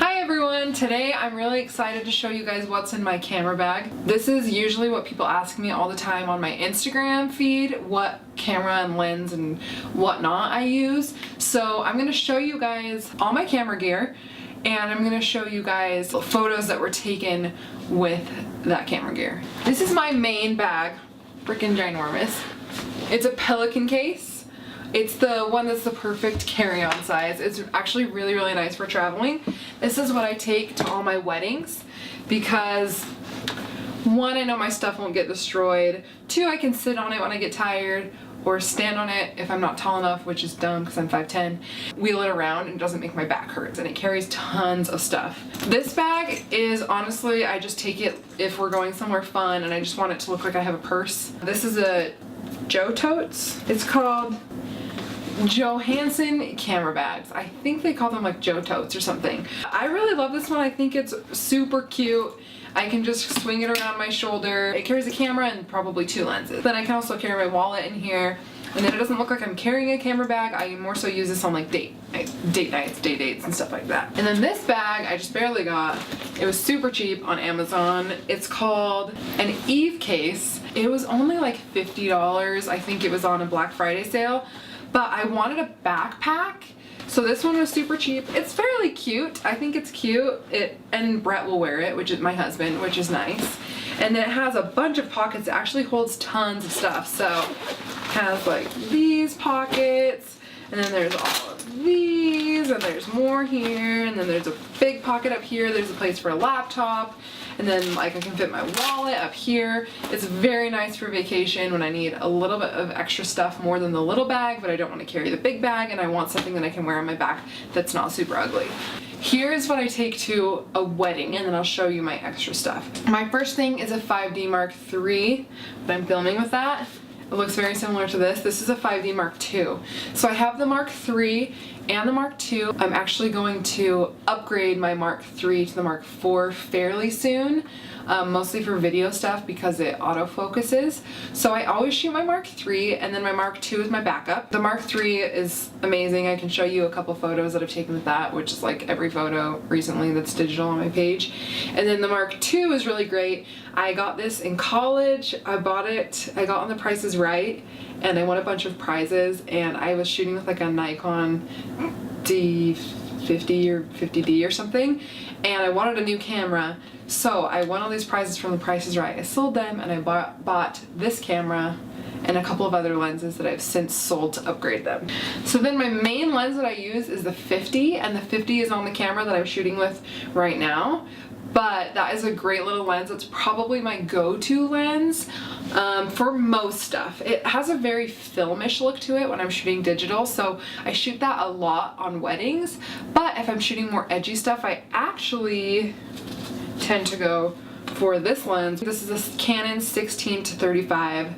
Hi everyone! Today I'm really excited to show you guys what's in my camera bag. This is usually what people ask me all the time on my Instagram feed, what camera and lens and whatnot I use. So I'm going to show you guys all my camera gear and I'm going to show you guys photos that were taken with that camera gear. This is my main bag, freaking ginormous. It's a Pelican case. It's the one that's the perfect carry-on size. It's actually really, really nice for traveling. This is what I take to all my weddings because one, I know my stuff won't get destroyed. Two, I can sit on it when I get tired or stand on it if I'm not tall enough, which is dumb because I'm 5'10", wheel it around and it doesn't make my back hurt, and it carries tons of stuff. This bag is honestly, I just take it if we're going somewhere fun and I just want it to look like I have a purse. This is a Joe Totes. It's called Johansson camera bags. I think they call them like Joe Totes or something. I really love this one. I think it's super cute. I can just swing it around my shoulder. It carries a camera and probably 2 lenses. Then I can also carry my wallet in here, and then it doesn't look like I'm carrying a camera bag. I more so use this on like date nights, day dates and stuff like that. And then this bag I just barely got. It was super cheap on Amazon. It's called an Eve case. It was only like $50. I think it was on a Black Friday sale, but I wanted a backpack. So this one was super cheap. It's fairly cute. I think it's cute. And Brett will wear it, which is my husband, which is nice. And then it has a bunch of pockets. It actually holds tons of stuff. So it has like these pockets, and then there's all of these, and there's more here, and then there's a big pocket up here. There's a place for a laptop. And then like I can fit my wallet up here. It's very nice for vacation when I need a little bit of extra stuff more than the little bag, but I don't want to carry the big bag and I want something that I can wear on my back that's not super ugly. Here's what I take to a wedding, and then I'll show you my extra stuff. My first thing is a 5D Mark III, but I'm filming with that. It looks very similar to this. This is a 5D Mark II. So I have the Mark III and the Mark II. I'm actually going to upgrade my Mark III to the Mark IV fairly soon, mostly for video stuff because it autofocuses. So I always shoot my Mark III, and then my Mark II is my backup. The Mark III is amazing. I can show you a couple photos that I've taken with that, which is like every photo recently that's digital on my page. And then the Mark II is really great. I got this in college. I bought it, I got on The Price is Right, and I won a bunch of prizes, and I was shooting with like a Nikon D50 or 50D or something, and I wanted a new camera, so I won all these prizes from The Price is Right. I sold them, and I bought this camera and a couple of other lenses that I've since sold to upgrade them. So then my main lens that I use is the 50, and the 50 is on the camera that I'm shooting with right now. But that is a great little lens. It's probably my go-to lens for most stuff. It has a very filmish look to it when I'm shooting digital, so I shoot that a lot on weddings. But if I'm shooting more edgy stuff, I actually tend to go for this lens. This is a Canon 16 to 35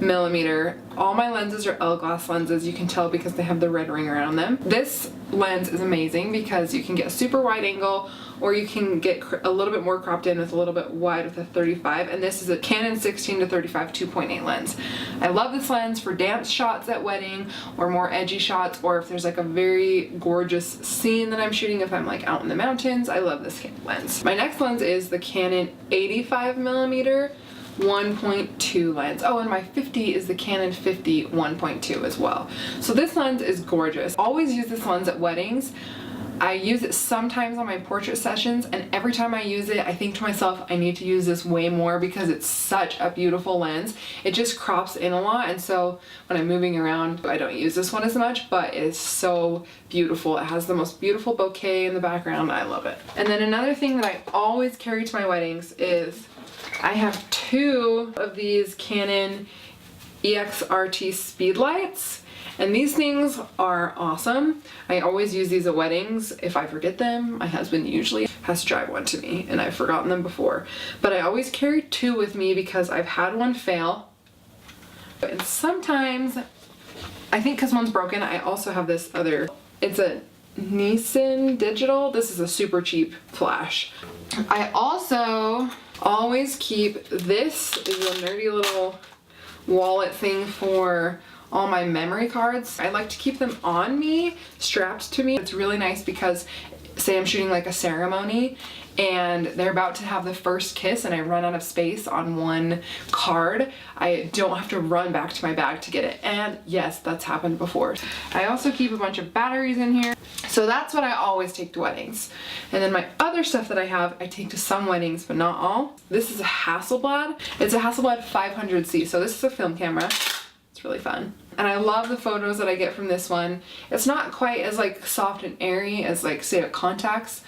millimeter. All my lenses are L-glass lenses. You can tell because they have the red ring around them. This lens is amazing because you can get a super wide angle, or you can get a little bit more cropped in with a little bit wide with a 35, and this is a Canon 16 to 35 2.8 lens. I love this lens for dance shots at wedding or more edgy shots, or if there's like a very gorgeous scene that I'm shooting, if I'm like out in the mountains. I love this lens. My next lens is the Canon 85 millimeter 1.2 lens. Oh, and my 50 is the Canon 50 1.2 as well. So this lens is gorgeous. Always use this lens at weddings. I use it sometimes on my portrait sessions, and every time I use it, I think to myself, I need to use this way more because it's such a beautiful lens. It just crops in a lot, and so when I'm moving around, I don't use this one as much, but it's so beautiful. It has the most beautiful bouquet in the background. I love it. And then another thing that I always carry to my weddings is I have 2 of these Canon EXRT Speedlights. And these things are awesome. I always use these at weddings. If I forget them, my husband usually has to drive one to me, and I've forgotten them before. But I always carry 2 with me because I've had one fail. And sometimes, I think because one's broken, I also have this other. It's a Nissan digital. This is a super cheap flash. I also always keep, this is a nerdy little wallet thing for all my memory cards. I like to keep them on me, strapped to me. It's really nice because say I'm shooting like a ceremony and they're about to have the first kiss and I run out of space on one card, I don't have to run back to my bag to get it. And yes, that's happened before. I also keep a bunch of batteries in here. So that's what I always take to weddings. And then my other stuff that I have, I take to some weddings, but not all. This is a Hasselblad. It's a Hasselblad 500C. So this is a film camera. It's really fun. And I love the photos that I get from this one. It's not quite as like soft and airy as like say a Contax,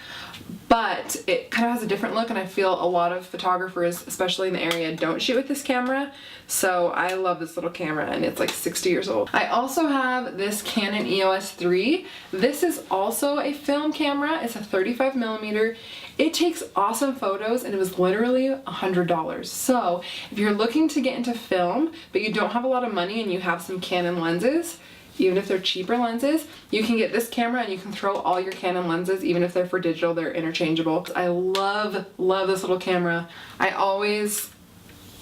but it kind of has a different look, and I feel a lot of photographers, especially in the area, don't shoot with this camera. So I love this little camera, and it's like 60 years old. I also have this Canon EOS 3. This is also a film camera. It's a 35mm. It takes awesome photos, and it was literally $100. So if you're looking to get into film, but you don't have a lot of money and you have some Canon lenses, even if they're cheaper lenses, you can get this camera and you can throw all your Canon lenses, even if they're for digital, they're interchangeable. I love this little camera. I always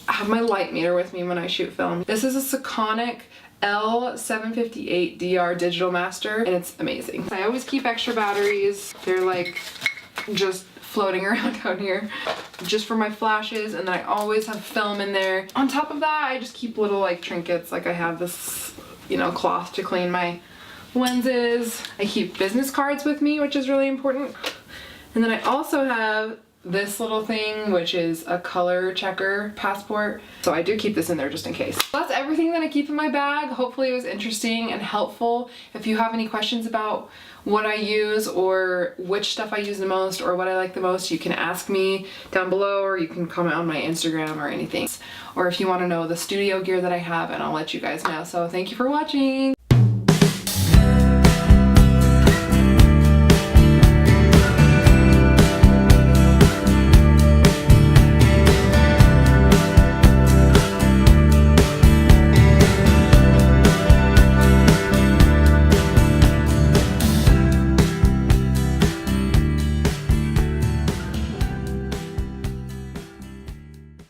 have my light meter with me when I shoot film. This is a Sekonic L758DR Digital Master, and it's amazing. I always keep extra batteries. They're like just floating around down here just for my flashes, and then I always have film in there. On top of that, I just keep little like trinkets. Like I have this, you know, cloth to clean my lenses. I keep business cards with me, which is really important. And then I also have this little thing, which is a color checker passport. So I do keep this in there just in case. That's everything that I keep in my bag. Hopefully it was interesting and helpful. If you have any questions about what I use or which stuff I use the most or what I like the most, you can ask me down below, or you can comment on my Instagram or anything. Or if you want to know the studio gear that I have, and I'll let you guys know. So thank you for watching.